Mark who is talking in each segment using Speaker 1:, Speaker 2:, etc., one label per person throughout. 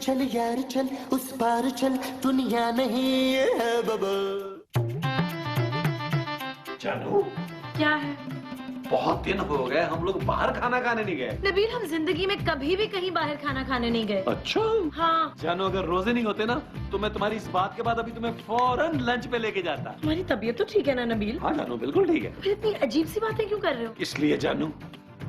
Speaker 1: चल यार चल, उस पार चल, दुनिया नहीं है बबल।
Speaker 2: जानू,
Speaker 3: क्या है?
Speaker 2: बहुत दिन हो गए हम लोग बाहर खाना खाने नहीं गए।
Speaker 3: नबील, हम जिंदगी में कभी भी कहीं बाहर खाना खाने नहीं गए।
Speaker 2: अच्छा?
Speaker 3: हाँ।
Speaker 2: जानू, अगर रोजे नहीं होते ना तो मैं तुम्हारी इस बात के बाद अभी तुम्हें फौरन लंच पे लेके जाता।
Speaker 3: तुम्हारी तबीयत तो ठीक है ना नबील?
Speaker 2: हाँ जानू, बिल्कुल ठीक है।
Speaker 3: फिर इतनी अजीब सी बातें क्यों कर रहे हो?
Speaker 2: इसलिए जानू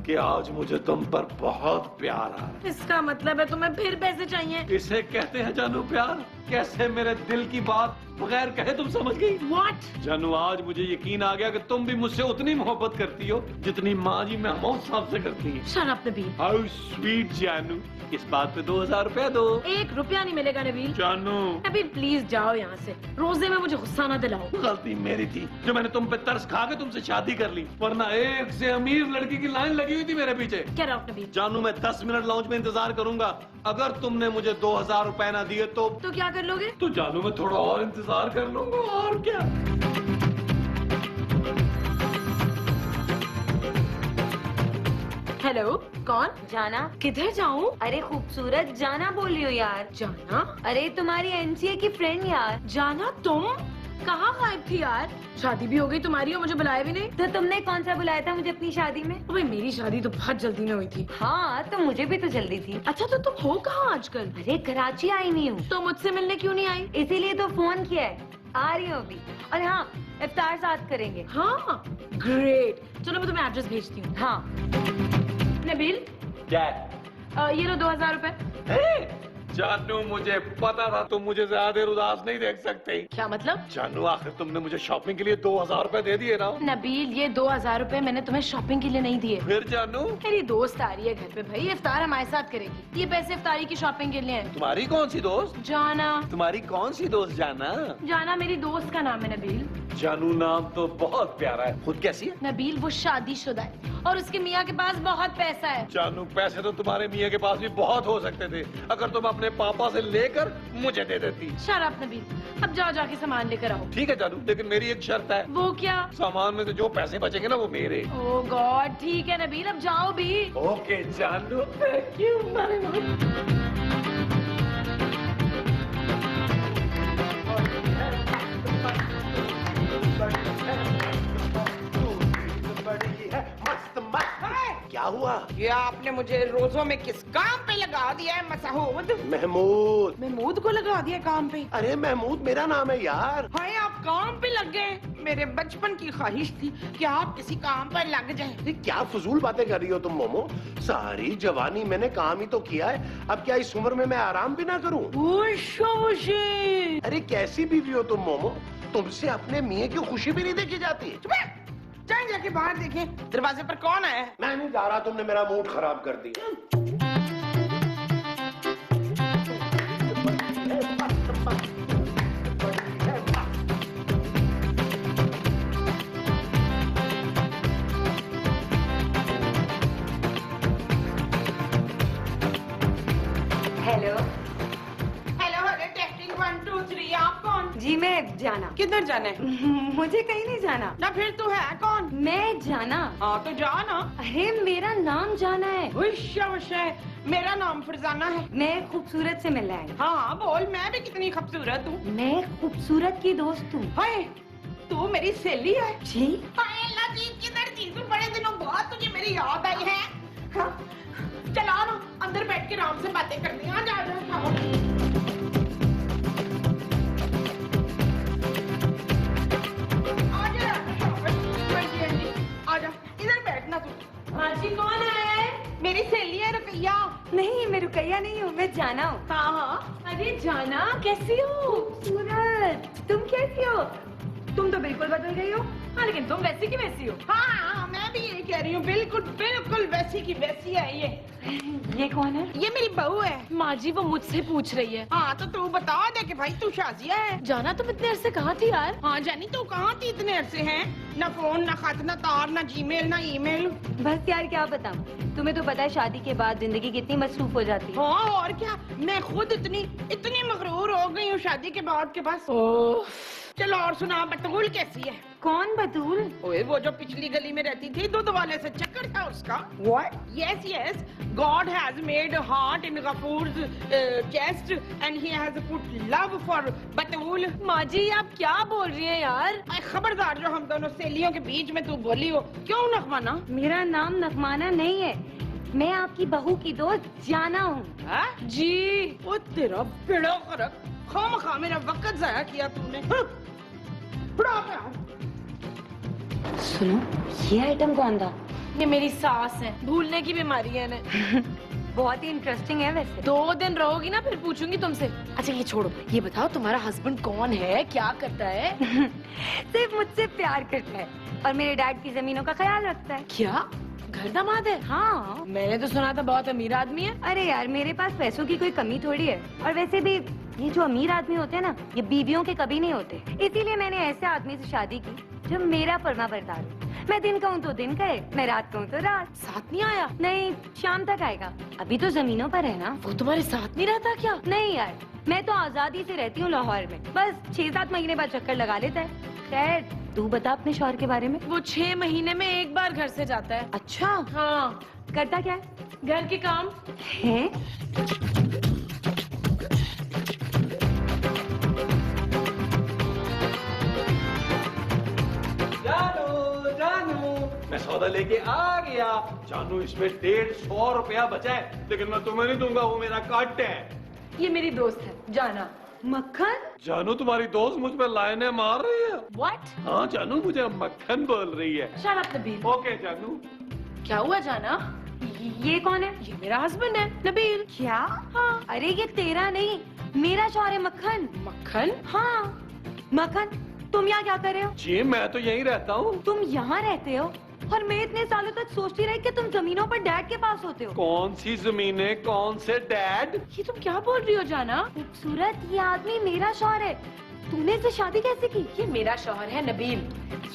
Speaker 2: कि आज मुझे तुम पर बहुत प्यार आ रहा है।
Speaker 3: इसका मतलब है तुम्हें फिर पैसे चाहिए?
Speaker 2: इसे कहते हैं जानू प्यार। कैसे मेरे दिल की बात बगैर कहे तुम समझ गई?
Speaker 3: What?
Speaker 2: जानू, आज मुझे यकीन आ गया कि तुम भी मुझसे उतनी मोहब्बत करती हो जितनी माँ जी महमूद साहब से करती है।
Speaker 3: Shut up, Nabeel.
Speaker 2: How sweet जानू। इस बात पे 2000 रुपया दो।
Speaker 3: 1 रुपया नहीं मिलेगा नबील।
Speaker 2: जानू,
Speaker 3: नबील प्लीज जाओ यहाँ से। रोजे में मुझे गुस्सा ना दिलाओ।
Speaker 2: गलती मेरी थी जो मैंने तुम पे तरस खा के तुमसे शादी कर ली, वरना एक से अमीर लड़की की लाइन लगी हुई थी मेरे पीछे।
Speaker 3: Get out, Nabeel.
Speaker 2: जानू, मैं 10 मिनट लाउंज में इंतजार करूंगा। अगर तुमने मुझे 2000 रुपए ना दिए तो
Speaker 3: क्या कर लोगे?
Speaker 2: तो जानू, मैं थोड़ा और इंतजार कर लूंगा। और क्या?
Speaker 3: हेलो, कौन?
Speaker 4: जाना।
Speaker 3: किधर जाऊँ?
Speaker 4: अरे खूबसूरत जाना बोल रही हो यार।
Speaker 3: जाना?
Speaker 4: अरे तुम्हारी एनसीए की फ्रेंड यार।
Speaker 3: जाना, तुम कहाँ गायब थी यार? शादी भी हो गई तुम्हारी और मुझे बुलाया भी नहीं।
Speaker 4: तो तुमने कौन सा बुलाया था मुझे अपनी शादी में?
Speaker 3: भाई मेरी शादी तो बहुत जल्दी में हुई थी।
Speaker 4: हाँ, तो मुझे भी तो जल्दी थी।
Speaker 3: अच्छा, तो तुम हो कहाँ आजकल?
Speaker 4: अरे कराची आई नहीं हूँ।
Speaker 3: तो मुझसे मिलने क्यों नहीं आई?
Speaker 4: इसीलिए तो फोन किया है। आ रही हूँ अभी। और हाँ, इफ्तार साथ करेंगे।
Speaker 3: हाँ, ग्रेट। चलो मैं तुम्हें एड्रेस भेजती हूँ।
Speaker 4: हाँ।
Speaker 3: नबील,
Speaker 2: क्या?
Speaker 3: ये लो 2000 रुपए।
Speaker 2: जानू, मुझे पता था तुम मुझे ज्यादा देर उदास नहीं देख सकते।
Speaker 3: क्या मतलब?
Speaker 2: जानू, आखिर तुमने मुझे शॉपिंग के लिए 2000 रुपए दे दिए ना।
Speaker 3: नबील, ये 2000 रुपए मैंने तुम्हें शॉपिंग के लिए नहीं दिए।
Speaker 2: फिर जानू?
Speaker 3: मेरी दोस्त आ रही है घर पे भाई, इफ्तार हमारे साथ करेगी। ये पैसे इफ्तारी की शॉपिंग के लिए हैं।
Speaker 2: तुम्हारी कौन सी दोस्त?
Speaker 3: जाना।
Speaker 2: तुम्हारी कौन सी दोस्त? जाना?
Speaker 3: जाना मेरी दोस्त का नाम है नबील।
Speaker 2: जानू, नाम तो बहुत प्यारा है। खुद कैसी है?
Speaker 3: नबील, वो शादीशुदा है और उसके मियाँ के पास बहुत पैसा है।
Speaker 2: जानू, पैसे तो तुम्हारे मियाँ के पास भी बहुत हो सकते थे अगर तुम अपने पापा से लेकर मुझे दे देती।
Speaker 3: शराब नबील, अब जाओ जाके सामान लेकर आओ।
Speaker 2: ठीक है जानू, लेकिन मेरी एक शर्त है।
Speaker 3: वो क्या?
Speaker 2: सामान में से जो पैसे बचेंगे ना वो मेरे।
Speaker 3: ओह गॉड, ठीक है नबील, अब जाओ भी।
Speaker 2: ओके जानू, थैंक यू।
Speaker 1: क्या हुआ?
Speaker 5: ये आपने मुझे रोजों में किस काम पे लगा दिया है मसहूद?
Speaker 1: महमूद।
Speaker 5: महमूद को लगा दिया काम पे?
Speaker 1: अरे महमूद मेरा नाम है यार।
Speaker 5: हाय, आप काम पे लग गए। मेरे बचपन की ख्वाहिश थी कि आप किसी काम पर लग जाएं।
Speaker 1: ये क्या फजूल बातें कर रही हो तुम मोमो? सारी जवानी मैंने काम ही तो किया है, अब क्या इस उम्र में मैं आराम भी ना करूं? अरे कैसी बीवी हो तुम मोमो? तुमसे अपने मियाँ की खुशी भी नहीं देखी जाती?
Speaker 5: जाएं, जाके बाहर देखें दरवाजे पर कौन आया है।
Speaker 1: मैं नहीं जा रहा, तुमने मेरा मूड खराब कर दिया।
Speaker 4: हेलो।
Speaker 5: Hello, testing 1 2 3। आप कौन?
Speaker 4: जी मैं जाना।
Speaker 5: किधर जाना है?
Speaker 4: मुझे कहीं नहीं जाना।
Speaker 5: ना फिर तू है कौन?
Speaker 4: मैं जाना।
Speaker 5: हाँ तो जा ना।
Speaker 4: अरे मेरा नाम जाना है।
Speaker 5: मेरा नाम फरजाना है।
Speaker 4: मैं खूबसूरत से मिलने आई।
Speaker 5: हाँ बोल, मैं भी कितनी खूबसूरत हूँ।
Speaker 4: मैं खूबसूरत की दोस्त हूँ।
Speaker 5: हाय, तू मेरी सहेली है?
Speaker 4: जी।
Speaker 5: हाय अल्लाह जी, किधर थी तू? बड़े दिनों बाद तुझे मेरी याद आई है। हाँ? चला ना, अंदर बैठ के आराम से बातें करनी है। आ जा, इधर बैठना तू।
Speaker 3: हाँ जी, कौन है?
Speaker 5: मेरी सहेली है रुकैया।
Speaker 4: नहीं, मैं रुकैया नहीं हूँ, मैं जाना हूँ।
Speaker 3: हाँ हाँ। अरे जाना, कैसी हो?
Speaker 4: खूबसूरत। तुम कैसी हो?
Speaker 3: तुम तो बिल्कुल बदल गई हो। हाँ, लेकिन तुम वैसी की वैसी हो।
Speaker 5: हाँ, मैं भी यही कह रही हूँ, बिल्कुल बिल्कुल वैसी की वैसी है ये
Speaker 4: कौन है?
Speaker 5: ये मेरी बहू है।
Speaker 3: माँ जी, वो मुझसे पूछ रही है।
Speaker 5: हाँ तो तू बता दे कि भाई तू शाजिया है।
Speaker 3: जाना, तुम इतने अरसे कहाँ थी यार?
Speaker 5: हाँ जानी, तू कहाँ थी इतने अरसे? हैं ना फोन, ना खत, ना तार, ना जीमेल, ना ईमेल।
Speaker 4: बस यार क्या बताऊँ, तुम्हें तो पता है शादी के बाद जिंदगी कितनी मसरूफ हो जाती है।
Speaker 5: हाँ और क्या, मैं खुद इतनी मगरूर हो गई हूँ शादी के बाद के बस।
Speaker 3: ओह,
Speaker 5: चलो और सुना, बतूल कैसी है?
Speaker 4: कौन बतूल?
Speaker 5: ओए वो जो पिछली गली में रहती थी, दूध वाले से चक्कर था उसका। What? Yes, yes. God has made a heart in Ghafoor's chest and he has put love for Batul.
Speaker 3: माँ जी आप क्या बोल रही हैं यार?
Speaker 5: अरे खबरदार जो हम दोनों सहेलियों के बीच में तू बोली हो। क्यों नखमाना?
Speaker 4: मेरा नाम नखमाना नहीं है, मैं आपकी बहू की दोस्त जाना हूँ।
Speaker 5: हाँ?
Speaker 3: जी
Speaker 5: वो तेरा बेड़ा करक, खामखा मेरा वक्त जाया किया तूने। हाँ? बुढ़ा पे आओ।
Speaker 4: सुनो, ये आइटम कौन था?
Speaker 3: ये मेरी सास है, भूलने की बीमारी है इन्हें।
Speaker 4: बहुत ही इंटरेस्टिंग है वैसे।
Speaker 3: 2 दिन रहोगी ना फिर पूछूंगी तुमसे। अच्छा ये छोड़ो, ये बताओ तुम्हारा हस्बैंड कौन है, क्या करता है?
Speaker 4: सिर्फ मुझसे प्यार करता है और मेरे डैड की जमीनों का ख्याल रखता है।
Speaker 3: क्या घर दामाद है?
Speaker 4: हाँ।
Speaker 3: मैंने तो सुना था बहुत अमीर आदमी है।
Speaker 4: अरे यार मेरे पास पैसों की कोई कमी थोड़ी है, और वैसे भी ये जो अमीर आदमी होते हैं ना, ये बीवियों के कभी नहीं होते। इसीलिए मैंने ऐसे आदमी से शादी की जो मेरा फर्मा बरदार हो। मैं दिन कहूँ तो दिन कहे, मैं रात कहूँ तो रात।
Speaker 3: साथ नहीं आया?
Speaker 4: नहीं, शाम तक आएगा, अभी तो जमीनों पर है ना।
Speaker 3: वो तुम्हारे साथ नहीं रहता क्या?
Speaker 4: नहीं यार, मैं तो आजादी से रहती हूँ लाहौर में, बस 6-7 महीने बाद चक्कर लगा लेता है। खैर तू बता अपने शौहर के बारे में।
Speaker 3: वो 6 महीने में एक बार घर से जाता है।
Speaker 4: अच्छा,
Speaker 3: हाँ,
Speaker 4: करता क्या है?
Speaker 3: घर के काम।
Speaker 4: हैं?
Speaker 2: जानू जानू, मैं सौदा लेके आ गया। जानू इसमें 150 रुपया बचा है, लेकिन मैं तुम्हें नहीं दूंगा, वो मेरा काट है।
Speaker 3: ये मेरी दोस्त है जाना।
Speaker 4: मक्खन?
Speaker 2: जानू तुम्हारी दोस्त मुझ पर लाइनें मार रही है।
Speaker 3: What?
Speaker 2: हाँ जानू मुझे मक्खन बोल रही है।
Speaker 3: Shut up Nabeel.
Speaker 2: ओके जानू।
Speaker 3: क्या हुआ जाना?
Speaker 4: ये कौन है?
Speaker 3: ये मेरा हस्बैंड है नबील।
Speaker 4: क्या?
Speaker 3: हाँ।
Speaker 4: अरे ये तेरा नहीं, मेरा शौहर है मक्खन।
Speaker 3: मक्खन?
Speaker 4: हाँ। मक्खन, तुम यहाँ क्या कर रहे हो?
Speaker 2: जी मैं तो यहीं रहता हूँ।
Speaker 4: तुम यहाँ रहते हो और मैं इतने सालों तक सोचती रही कि तुम जमीनों पर डैड के पास होते हो।
Speaker 2: कौन सी जमीनें, कौन से डैड?
Speaker 3: ये तुम क्या बोल रही हो जाना?
Speaker 4: खूबसूरत, ये आदमी मेरा शौहर है। तूने इससे शादी कैसे की?
Speaker 3: ये मेरा शौहर है नबील।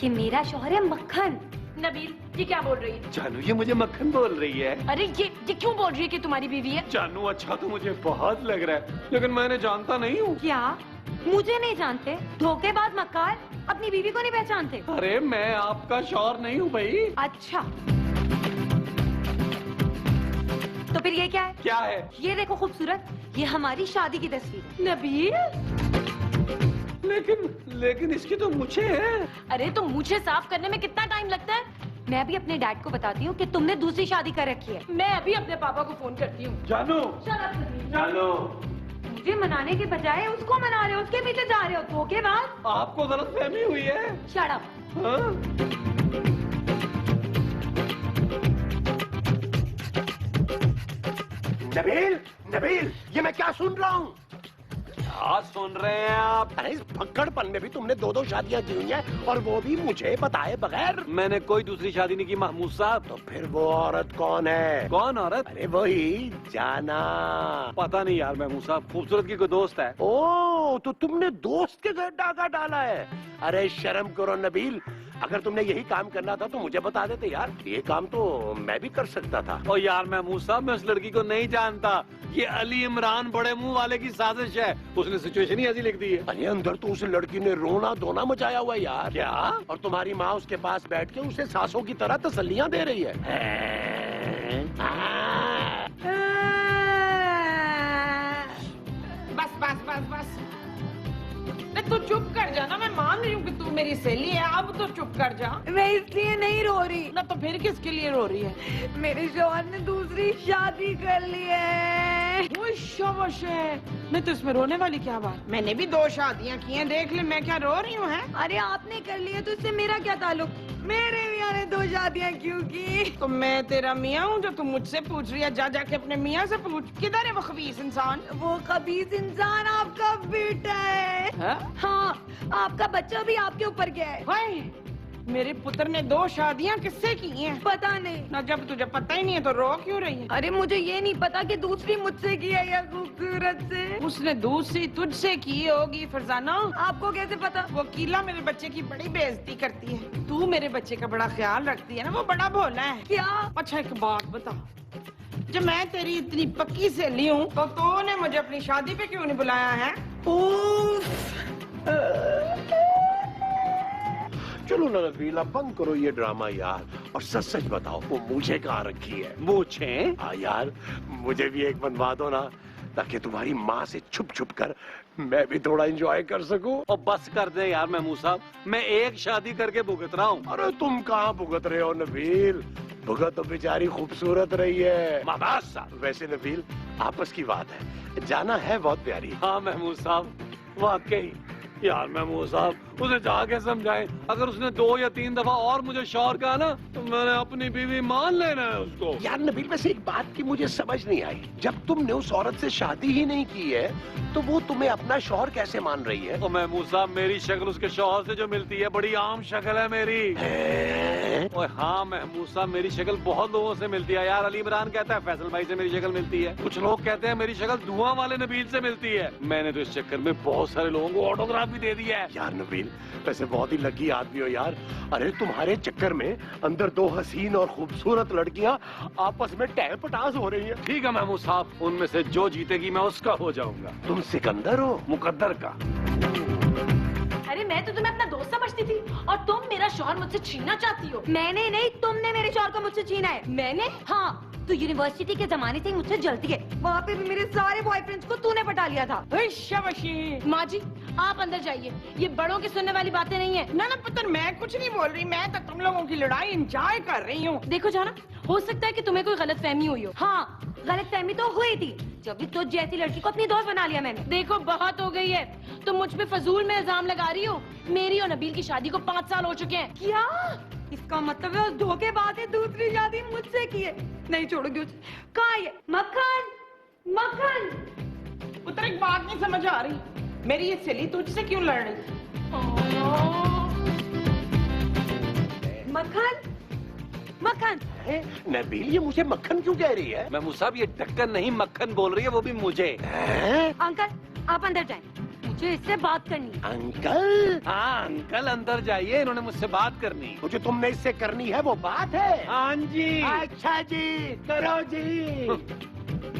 Speaker 4: ये मेरा शौहर है मक्खन।
Speaker 3: नबील ये क्या बोल रही है?
Speaker 2: जानू ये मुझे मक्खन बोल रही है।
Speaker 3: अरे ये क्यों बोल रही है कि तुम्हारी बीवी है?
Speaker 2: जानू अच्छा तो मुझे बहुत लग रहा है, लेकिन मैंने जानता नहीं हूँ।
Speaker 4: क्या? मुझे नहीं जानते? धोखेबाज मक्कार, अपनी बीवी को नहीं पहचानते?
Speaker 2: अरे मैं आपका शौहर नहीं हूँ भाई।
Speaker 4: अच्छा, तो फिर ये क्या है?
Speaker 2: क्या है?
Speaker 4: ये देखो खूबसूरत, ये हमारी शादी की तस्वीर है।
Speaker 3: नबील
Speaker 2: लेकिन इसकी तो मुझे है।
Speaker 3: अरे तो मुझे साफ करने में कितना टाइम लगता है?
Speaker 4: मैं अभी अपने डैड को बताती हूँ कि तुमने दूसरी शादी कर रखी है।
Speaker 3: मैं अभी अपने पापा को फोन करती हूँ।
Speaker 2: जानू जानू,
Speaker 4: मुझे मनाने के बजाय उसको मना रहे हो, उसके पीछे जा रहे हो। धोखेबाज।
Speaker 2: आपको गलतफहमी हुई है।
Speaker 4: Shut up.
Speaker 2: हाँ?
Speaker 1: नबील, नबील, ये मैं क्या सुन रहा हूँ?
Speaker 2: क्या सुन रहे हैं आप?
Speaker 1: अरे इस भक्कड़पन में भी तुमने 2-2 शादियां की हुई हैं और वो भी मुझे बताए बगैर।
Speaker 2: मैंने कोई दूसरी शादी नहीं की महमूद साहब।
Speaker 1: तो फिर वो औरत कौन है?
Speaker 2: कौन औरत?
Speaker 1: अरे वही जाना।
Speaker 2: पता नहीं यार महमूद साहब, खूबसूरत की कोई दोस्त है।
Speaker 1: ओ तो तुमने दोस्त के घर डाका डाला है? अरे शर्म करो नबील, अगर तुमने यही काम करना था तो मुझे बता देते यार, ये काम तो मैं भी कर सकता था।
Speaker 2: ओ यार महमूद साहब, मैं उस लड़की को नहीं जानता। ये अली इमरान बड़े मुंह वाले की साजिश है, उसने सिचुएशन ही ऐसी लिख दी है।
Speaker 1: अरे अंदर तो उस लड़की ने रोना धोना मचाया हुआ है यार।
Speaker 2: क्या?
Speaker 1: और तुम्हारी माँ उसके पास बैठ के उसे सासों की तरह तसल्लियां दे रही है।
Speaker 5: बस बस बस बस। अरे तू चुप कर जा ना, मैं मान रही हूँ कि तू मेरी सहेली है, अब तो चुप कर जा।
Speaker 4: मैं इसलिए नहीं रो रही
Speaker 5: ना तो फिर किसके लिए रो रही है?
Speaker 4: मेरे शौहर ने दूसरी शादी कर ली है।
Speaker 5: वो शाबाश है। नहीं तो इसमें रोने वाली क्या बात? मैंने भी 2 शादियां की हैं, देख ले मैं क्या रो रही हूँ। है
Speaker 4: अरे आपने कर लिया तो इससे मेरा क्या ताल्लुक? मेरे मियाँ ने 2 शादियाँ क्यों की?
Speaker 5: तो मैं तेरा मियाँ हूँ जो तू मुझसे पूछ रही है? जा जाके अपने मियाँ से पूछ, किधर है वो खबीस इंसान?
Speaker 4: वो खबीस इंसान आपका बेटा है।
Speaker 5: है?
Speaker 4: हाँ, आपका बच्चा भी आपके ऊपर गया है।
Speaker 5: हाय, मेरे पुत्र ने 2 शादियां किससे की हैं?
Speaker 4: पता नहीं।
Speaker 5: ना जब तुझे पता ही नहीं है तो रो क्यों रही है?
Speaker 4: अरे मुझे ये नहीं पता कि दूसरी मुझसे की है या खूबसूरत से।
Speaker 5: उसने दूसरी तुझसे की होगी फरजाना।
Speaker 4: आपको कैसे पता?
Speaker 5: वो कीला मेरे बच्चे की बड़ी बेइज्जती करती है। तू मेरे बच्चे का बड़ा ख्याल रखती है ना, वो बड़ा भोला है।
Speaker 4: क्या?
Speaker 5: अच्छा एक बात बता, जब मैं तेरी इतनी पक्की सहेली हूँ तो तूने मुझे अपनी शादी पे क्यों नहीं बुलाया है?
Speaker 1: चलो ना नबील, अब बंद करो ये ड्रामा यार, और सच सच बताओ वो मुझे कहाँ रखी है?
Speaker 2: मूछे?
Speaker 1: हाँ यार, मुझे भी एक बनवा दो ना, ताकि तुम्हारी माँ से छुप छुप कर मैं भी थोड़ा एंजॉय कर सकूं।
Speaker 2: और बस कर दे यार महमूद साहब, मैं एक शादी करके भुगत रहा हूँ।
Speaker 1: अरे तुम कहाँ भुगत रहे हो नबील, भुगत तो बेचारी खूबसूरत रही है।
Speaker 2: माबास।
Speaker 1: वैसे नबील, आपस की बात है, जाना है बहुत प्यारी।
Speaker 2: हाँ महमूद साहब, वाकई यार महमूद साहब, उसे जाके समझाएं, अगर उसने 2 या 3 दफा और मुझे शौहर कहा ना, तो मैंने अपनी बीवी मान लेना है उसको।
Speaker 1: यार नबील, वैसे एक बात की मुझे समझ नहीं आई, जब तुमने उस औरत से शादी ही नहीं की है तो वो तुम्हें अपना शौहर कैसे मान रही है?
Speaker 2: तो महमूद साहब, मेरी शक्ल उसके शौहर से जो मिलती है, बड़ी आम शक्ल है मेरी।
Speaker 1: हैं?
Speaker 2: ओए हाँ महमूद साहब, मेरी शक्ल बहुत लोगों से मिलती है यार। अली इमरान कहता है फैसल भाई से मेरी शक्ल मिलती है, कुछ लोग कहते हैं मेरी शक्ल धुआं वाले नबील से मिलती है। मैंने तो इस चक्कर में बहुत सारे लोगों को ऑटोग्राफ भी दे दिया है।
Speaker 1: यार नबील, वैसे बहुत ही लकी आदमी हो यार। अरे तुम्हारे चक्कर में अंदर 2 हसीन और खूबसूरत लड़कियां आपस में टह पटास हो रही हैं।
Speaker 2: ठीक है महमूद साहब, उनमें से जो जीतेगी मैं उसका हो जाऊंगा।
Speaker 1: तुम सिकंदर हो?
Speaker 2: मुकद्दर का।
Speaker 3: अरे मैं तो तुम्हें अपना दोस्त समझती थी और तुम मेरा शौहर मुझसे छीनना चाहती हो।
Speaker 4: मैंने नहीं, तुमने मेरे शौहर को मुझसे छीना है।
Speaker 3: मैंने?
Speaker 4: हाँ, तू यूनिवर्सिटी के जमाने से ही मुझसे जलती है। वहाँ पे भी मेरे सारे बॉयफ्रेंड्स को तूने पटा लिया था।
Speaker 5: शाबाशी।
Speaker 3: माँ जी, आप अंदर जाइए, ये बड़ों के सुनने वाली बातें नहीं है।
Speaker 5: ना पुत्र, मैं कुछ नहीं बोल रही, मैं तो तुम लोगों की लड़ाई एंजॉय कर रही हूँ।
Speaker 3: देखो जाना, हो सकता है कि तुम्हें कोई गलत फहमी हुई हो।
Speaker 4: हाँ, गलत फहमी तो हुई थी, जब भी तुझ जैसी लड़की को अपनी दोस्त बना लिया मैंने।
Speaker 3: देखो बहुत हो गई है, तुम मुझ पे फजूल में इल्जाम लगा रही हो। मेरी और नबील की शादी को 5 साल हो चुके हैं।
Speaker 4: क्या? इसका मतलब है उस धोखेबाज ने दूसरी शादी मुझसे की है। नहीं छोड़ोगी उसे। कहाँ है ये? मक्खन, मक्खन।
Speaker 5: पुत्र, एक बात नहीं समझ आ रही, मेरी ये सहेली तुझसे क्यों लड़ रही?
Speaker 4: मक्खन, मक्खन।
Speaker 1: हैं? नबील, ये मुझे मक्खन क्यों कह रही है?
Speaker 2: महमूद साहब, ये ढक्कन नहीं मक्खन बोल रही है, वो भी मुझे।
Speaker 1: हैं?
Speaker 4: अंकल, आप अंदर जाएं, मुझे इससे बात करनी है।
Speaker 1: अंकल,
Speaker 2: हाँ अंकल, अंदर जाइए, इन्होंने मुझसे बात करनी।
Speaker 1: मुझे तुमने इससे करनी है वो बात है।
Speaker 2: हाँ जी।
Speaker 1: अच्छा जी, करो जी।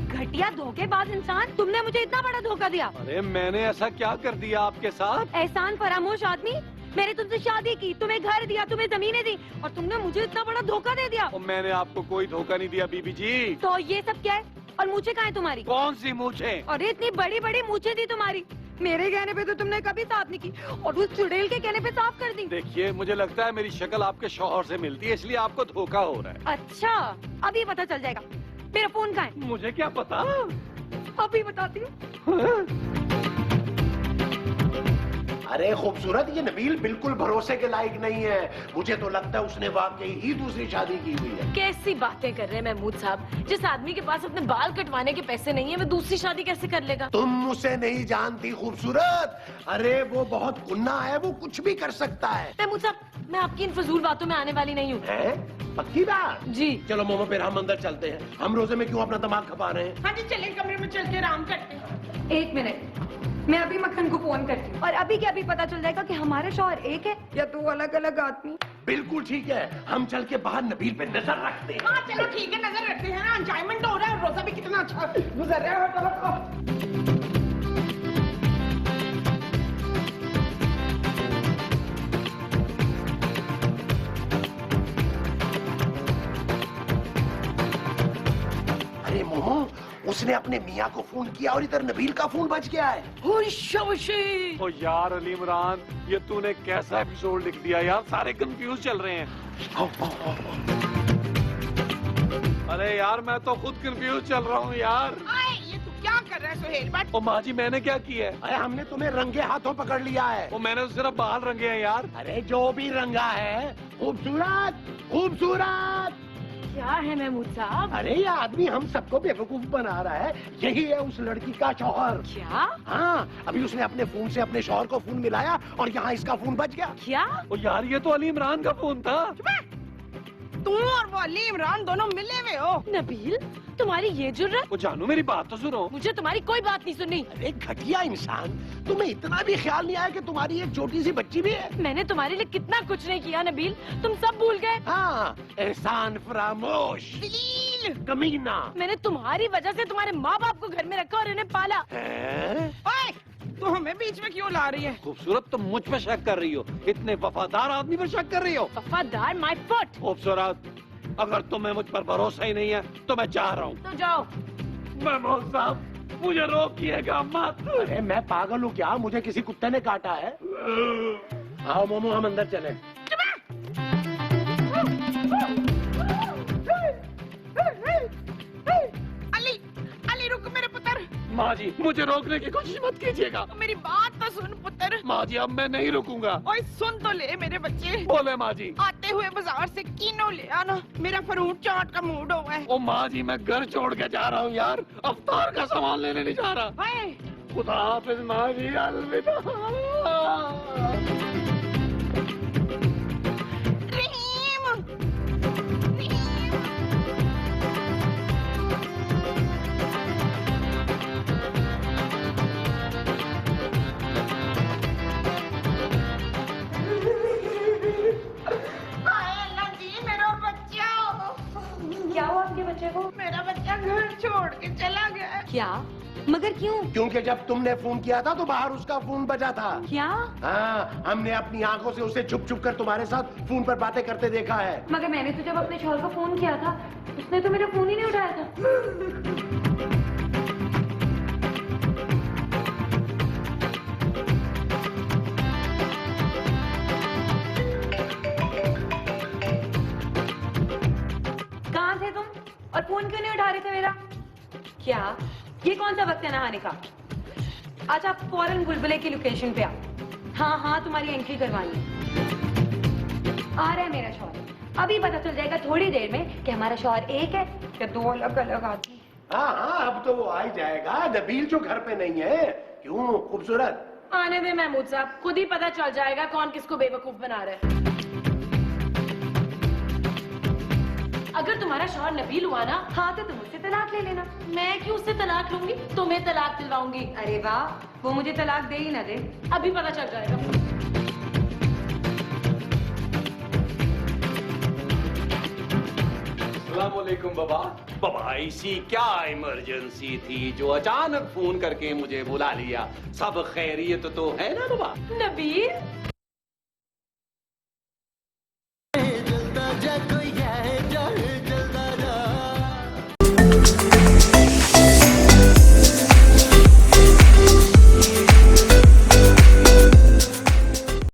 Speaker 4: घटिया धोखेबाज इंसान, तुमने मुझे इतना बड़ा धोखा दिया।
Speaker 2: अरे मैंने ऐसा क्या कर दिया आपके साथ?
Speaker 4: एहसान फरामोश आदमी, मैंने तुमसे शादी की, तुम्हें घर दिया, तुम्हें जमीनें दी, और तुमने मुझे इतना बड़ा धोखा दे दिया।
Speaker 2: और मैंने आपको कोई धोखा नहीं दिया बीबी जी।
Speaker 4: तो ये सब क्या है? और मूछें कहाँ है तुम्हारी?
Speaker 2: कौन सी मूछे?
Speaker 4: अरे इतनी बड़ी बड़ी मूछें थी तुम्हारी, मेरे कहने पे तो तुमने कभी साफ नहीं की, और उस चुड़ैल के कहने पे साफ कर दी।
Speaker 2: देखिए, मुझे लगता है मेरी शक्ल आपके शौहर से मिलती है, इसलिए आपको धोखा हो रहा है।
Speaker 4: अच्छा, अभी पता चल जाएगा। मेरा फोन कहाँ है?
Speaker 2: मुझे क्या पता।
Speaker 4: अभी बताती हूँ।
Speaker 1: अरे खूबसूरत, ये नबील बिल्कुल भरोसे के लायक नहीं है। मुझे तो लगता है उसने वाकई ही दूसरी शादी की हुई है।
Speaker 3: कैसी बातें कर रहे हैं महमूद साहब, जिस आदमी के पास अपने बाल कटवाने के पैसे नहीं है, वो दूसरी शादी कैसे कर लेगा?
Speaker 1: तुम उसे नहीं जानती खूबसूरत, अरे वो बहुत गुन्ना है, वो कुछ भी कर सकता है।
Speaker 3: महमूद साहब, मैं आपकी इन फजूल बातों में आने वाली नहीं हूँ।
Speaker 1: हैं? पक्की बात?
Speaker 3: जी।
Speaker 1: चलो मोमो, फिर हम अंदर चलते हैं, हम रोजे में क्यों अपना दिमाग खपा रहे हैं।
Speaker 5: हाँ जी, चले कमरे में चल के आराम करते हैं।
Speaker 4: 1 मिनट, मैं अभी मक्खन को फोन करती हूँ, और अभी क्या अभी पता चल जाएगा कि हमारे शौहर एक है या 2 अलग अलग आदमी।
Speaker 1: बिल्कुल ठीक है, हम चल के बाहर नबील पे नजर रखते हैं।
Speaker 5: हाँ चलो ठीक है, नजर रखते हैं ना, एंजॉयमेंट हो रहा है, रोजा भी कितना अच्छा गुजर रहा है। चलो।
Speaker 1: अरे मोमो, उसने अपने मियाँ को फोन किया और इधर नबील का फोन बज गया है।
Speaker 2: ओ यार अली इमरान, ये तूने कैसा एपिसोड लिख दिया यार, सारे कंफ्यूज चल रहे हैं। अरे यार, मैं तो खुद कंफ्यूज चल रहा हूँ यार।
Speaker 5: आए, ये तू क्या कर रहा है सुहेल? बट
Speaker 2: ओ माँ जी, मैंने क्या किया है?
Speaker 1: अरे हमने तुम्हें रंगे हाथों पकड़ लिया है।
Speaker 2: वो मैंने तो सिर्फ बाल रंगे हैं यार।
Speaker 1: अरे जो भी रंगा है, खूबसूरत खूबसूरत।
Speaker 3: क्या है महमूद साहब?
Speaker 1: अरे ये आदमी हम सबको बेवकूफ बना रहा है, यही है उस लड़की का शौहर।
Speaker 3: क्या?
Speaker 1: हाँ, अभी उसने अपने फोन से अपने शौहर को फोन मिलाया और यहाँ इसका फोन बज गया।
Speaker 3: क्या?
Speaker 2: ओ यार, ये तो अली इमरान का फोन था।
Speaker 5: तू और वो अली इमरान दोनों मिले हुए हो।
Speaker 3: नबील, तुम्हारी ये जुर्रत?
Speaker 2: वो जानू, मेरी बात तो सुनो।
Speaker 3: मुझे तुम्हारी कोई बात नहीं सुननी।
Speaker 1: अरे घटिया इंसान, तुम्हें इतना भी ख्याल नहीं आया कि तुम्हारी एक छोटी सी बच्ची भी है।
Speaker 3: मैंने तुम्हारे लिए कितना कुछ नहीं किया नबील, तुम सब भूल गए।
Speaker 1: हाँ, एहसान फरामोश, कमीना।
Speaker 3: मैंने तुम्हारी वजह से तुम्हारे माँ बाप को घर में रखा और इन्हें पाला।
Speaker 1: हैं?
Speaker 5: ओए, तू हमें बीच में क्यों ला रही है?
Speaker 2: खूबसूरत, तुम मुझ पे शक कर रही हो? इतने वफादार आदमी पर शक कर रही हो?
Speaker 3: वफादार माय फुट।
Speaker 2: खूबसूरत, अगर तुम्हें मुझ पर भरोसा ही नहीं है तो मैं जा रहा हूँ।
Speaker 3: तो जाओ।
Speaker 2: महमूद साहब, मुझे रोकिएगा मत।
Speaker 1: अरे मैं पागल हूँ क्या? मुझे किसी कुत्ते ने काटा है? आओ मोमो, हम अंदर चलें।
Speaker 5: अली, अली रुक मेरे पुत्र।
Speaker 2: माँ जी, मुझे रोकने की कोशिश मत कीजिएगा।
Speaker 5: मेरी बात तो सुन पुत्र।
Speaker 2: माँ जी, अब मैं नहीं रुकूंगा।
Speaker 5: ओए सुन तो ले मेरे बच्चे।
Speaker 2: बोले माँ जी।
Speaker 5: आते हुए बाजार से कीनो ले आना, मेरा फ्रूट चाट का मूड हुआ है।
Speaker 2: ओ माँ जी, मैं घर छोड़ के जा रहा हूँ यार, अवतार का सामान लेने नहीं जा रहा।
Speaker 5: हाय,
Speaker 2: खुदा हाफिज माँ जी, अलविदा।
Speaker 5: रहीम, रहीम। हाय अल्लाह जी, मेरा बच्चा।
Speaker 4: क्या हुआ आपके बच्चे को?
Speaker 5: मेरा बच्चा घर छोड़ के चला गया।
Speaker 4: क्या? मगर क्यों?
Speaker 1: क्योंकि जब तुमने फोन किया था तो बाहर उसका फोन बजा था।
Speaker 4: क्या?
Speaker 1: हाँ, हमने अपनी आंखों से उसे छुप छुप कर तुम्हारे साथ फोन पर बातें करते देखा है।
Speaker 4: मगर मैंने तो जब अपने शौहर को फोन किया था, उसने तो मेरा फोन ही नहीं उठाया था। कहाँ थे तुम? और फोन क्यों नहीं उठा रहे थे मेरा? क्या? ये कौन सा वक्त है नहाने का? अच्छा, आप फौरन बुलबुले की लोकेशन पे आओ। हाँ हाँ, तुम्हारी एंट्री करवानी है। आ रहा है मेरा शौहर। अभी पता चल जाएगा थोड़ी देर में कि हमारा शौहर एक है या दो अलग अलग आदमी।
Speaker 1: हाँ हाँ, अब तो वो आ ही जाएगा। नबील जो घर पे नहीं है। क्यों खूबसूरत?
Speaker 3: आने दे महमूद साहब, खुद ही पता चल जाएगा कौन किसको बेवकूफ बना रहा है। अगर तुम्हारा शौहर नबील हुआ ना,
Speaker 4: हाँ तो तुम उससे तलाक ले लेना।
Speaker 3: मैं क्यों उससे तलाक लूंगी? तुम्हें तलाक दिलवाऊंगी।
Speaker 4: अरे वाह, वो मुझे तलाक दे ही ना दे।
Speaker 3: अभी पता चल जाएगा।
Speaker 2: अस्सलामुअलैकुम बाबा। बाबा, ऐसी क्या इमरजेंसी थी जो अचानक फोन करके मुझे बुला लिया? सब खैरियत तो है ना बाबा?
Speaker 3: नबील,